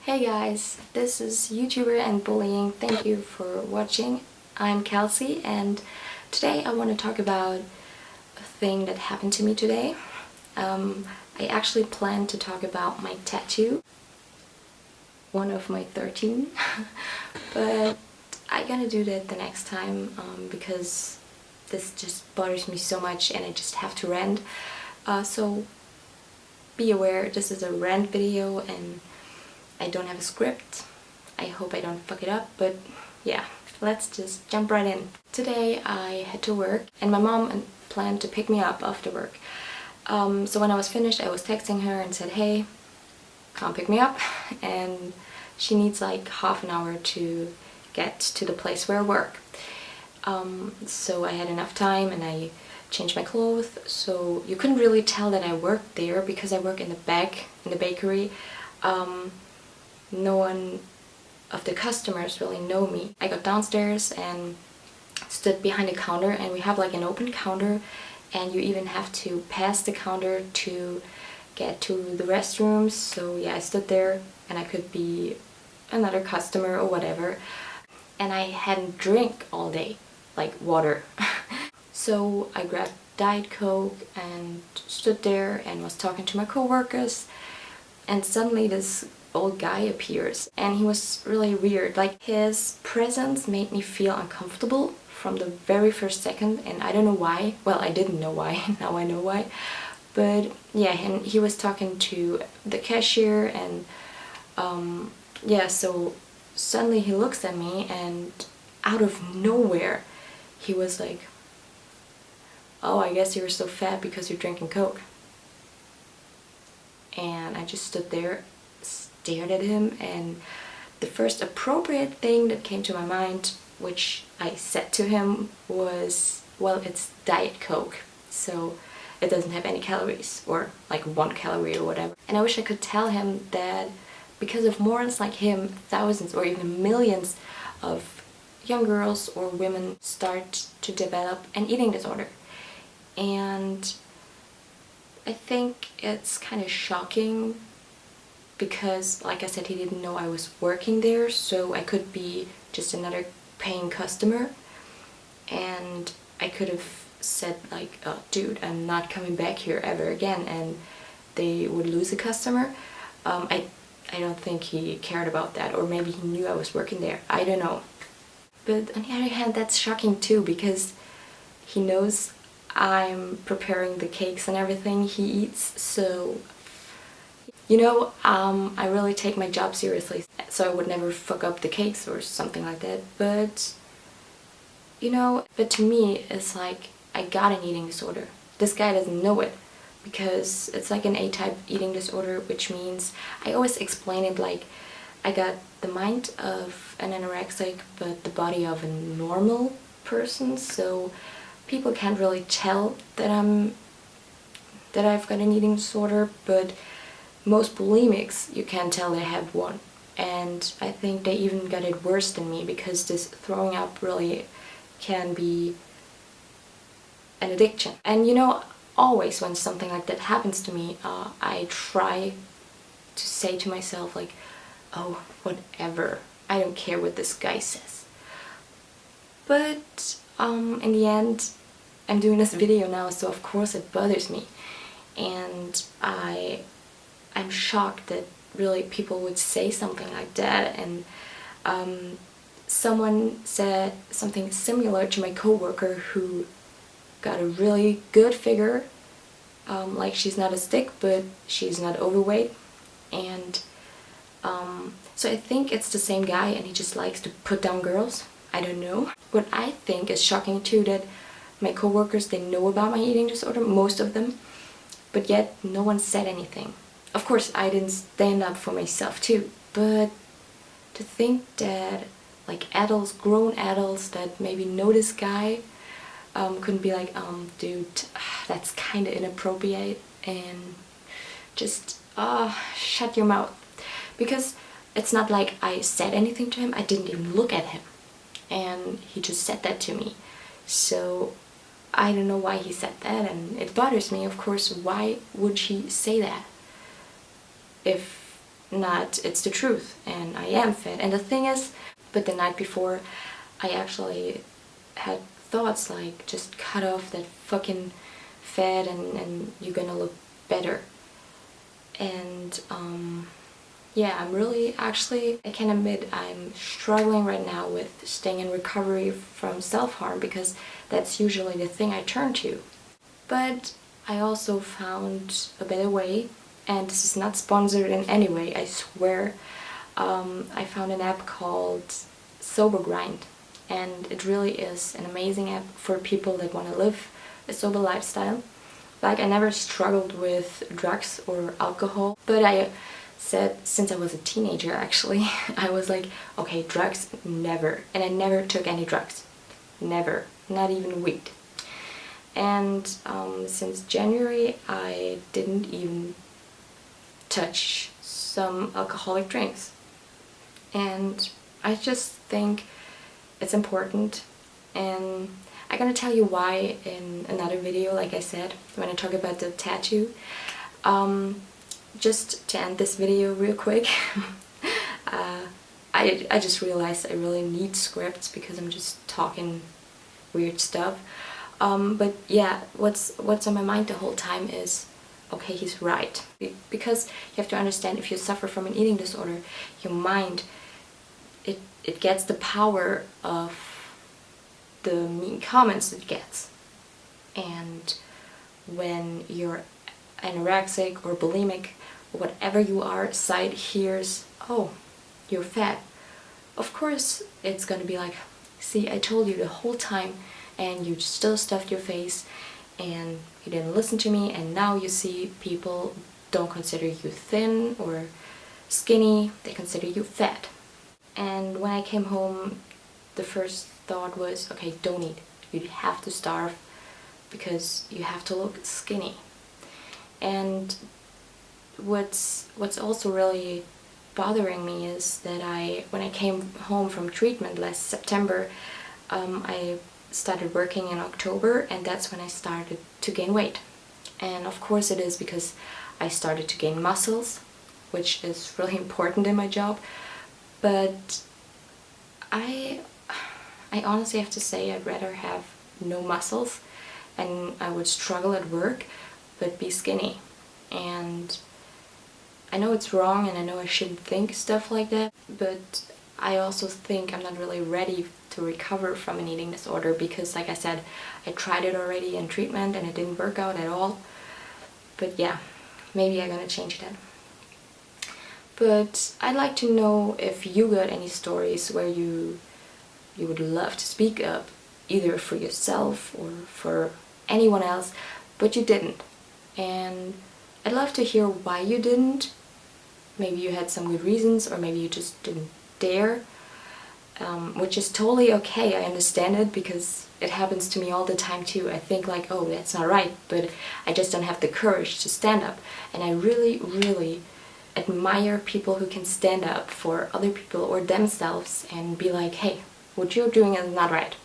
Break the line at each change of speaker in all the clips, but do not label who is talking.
Hey guys, this is YouTuber and bullying. Thank you for watching. I'm Kelsey and today I want to talk about a thing that happened to me today. I actually planned to talk about my tattoo, one of my 13, but I'm gonna do that the next time because this just bothers me so much and I just have to rant. So be aware, this is a rant video and I don't have a script. I hope I don't fuck it up, but yeah, let's just jump right in. Today I had to work and my mom planned to pick me up after work. So when I was finished, I was texting her and said, hey, come pick me up. And she needs like half an hour to get to the place where I work. So I had enough time and I changed my clothes. So you couldn't really tell that I worked there because I work in the back, in the bakery. No one of the customers really know me. I got downstairs and stood behind the counter, and we have like an open counter and you even have to pass the counter to get to the restrooms. So yeah, I stood there and I could be another customer or whatever. And I hadn't drank all day, like water. So I grabbed Diet Coke and stood there and was talking to my co-workers, and suddenly this old guy appears and he was really weird. Like, his presence made me feel uncomfortable from the very first second, and I don't know why. Well, I didn't know why. Now I know why. But yeah, and he was talking to the cashier and yeah, so suddenly he looks at me and out of nowhere he was like, oh, I guess you're so fat because you're drinking Coke. And I just stood there, stared at him, and the first appropriate thing that came to my mind, which I said to him, was, well, it's Diet Coke, so it doesn't have any calories, or like 1 calorie or whatever. And I wish I could tell him that because of morons like him, thousands or even millions of young girls or women start to develop an eating disorder. And I think it's kind of shocking because, like I said, he didn't know I was working there, so I could be just another paying customer, and I could have said like, oh, dude, I'm not coming back here ever again, and they would lose a customer. I don't think he cared about that, or maybe he knew I was working there. I don't know. But on the other hand, that's shocking too, because he knows I'm preparing the cakes and everything he eats, so you know, I really take my job seriously, so I would never fuck up the cakes or something like that. But you know, but to me it's like I got an eating disorder. This guy doesn't know it because it's like an A-type eating disorder, which means I always explain it like I got the mind of an anorexic but the body of a normal person, so people can't really tell that I've got an eating disorder, but most bulimics, you can tell they have one. And I think they even got it worse than me, because this throwing up really can be an addiction. And you know, always when something like that happens to me, I try to say to myself like, oh, whatever, I don't care what this guy says. But in the end, I'm doing this video now, so of course it bothers me. And I'm shocked that really people would say something like that. And someone said something similar to my coworker who got a really good figure. Like, she's not a stick, but she's not overweight. And so I think it's the same guy and he just likes to put down girls. I don't know. What I think is shocking too, that my coworkers, they know about my eating disorder, most of them, but yet no one said anything. Of course, I didn't stand up for myself too, but to think that like adults, grown adults that maybe know this guy, couldn't be like, dude, that's kind of inappropriate, and just, shut your mouth. Because it's not like I said anything to him, I didn't even look at him, and he just said that to me. So I don't know why he said that, and it bothers me, of course. Why would he say that? If not, it's the truth, and I am fat. And the thing is, but the night before, I actually had thoughts like, just cut off that fucking fat and you're gonna look better. And yeah, I'm really, actually, I can admit I'm struggling right now with staying in recovery from self-harm, because that's usually the thing I turn to. But I also found a better way, and this is not sponsored in any way, I swear. I found an app called Sober Grind, and it really is an amazing app for people that want to live a sober lifestyle. Like, I never struggled with drugs or alcohol, but I said, since I was a teenager actually, I was like, okay, drugs, never. And I never took any drugs. Never. Not even weed. And since January, I didn't even touch some alcoholic drinks. And I just think it's important, and I'm gonna tell you why in another video, like I said, when I talk about the tattoo. Just to end this video real quick, I just realized I really need scripts because I'm just talking weird stuff. But yeah, what's on my mind the whole time is, okay, he's right. Because you have to understand, if you suffer from an eating disorder, your mind, it gets the power of the mean comments it gets. And when you're anorexic or bulimic, or whatever you are, sight hears, oh, you're fat. Of course it's gonna be like, see, I told you the whole time, and you still stuffed your face, and you didn't listen to me, and now you see people don't consider you thin or skinny, they consider you fat. And when I came home, the first thought was, okay, don't eat. You have to starve because you have to look skinny. And what's also really bothering me is that when I came home from treatment last September, I started working in October, and that's when I started to gain weight. And of course it is because I started to gain muscles, which is really important in my job. But I honestly have to say I'd rather have no muscles, and I would struggle at work, but be skinny. And I know it's wrong, and I know I shouldn't think stuff like that, but I also think I'm not really ready to recover from an eating disorder, because like I said, I tried it already in treatment and it didn't work out at all. But yeah, maybe I'm gonna change that. But I'd like to know if you got any stories where you would love to speak up, either for yourself or for anyone else, but you didn't. And I'd love to hear why you didn't. Maybe you had some good reasons, or maybe you just didn't dare, which is totally okay. I understand it, because it happens to me all the time too. I think like, oh, that's not right, but I just don't have the courage to stand up. And I really, really admire people who can stand up for other people or themselves and be like, hey, what you're doing is not right.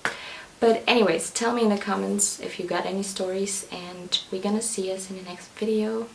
But anyways, tell me in the comments if you got any stories, and we're gonna see us in the next video.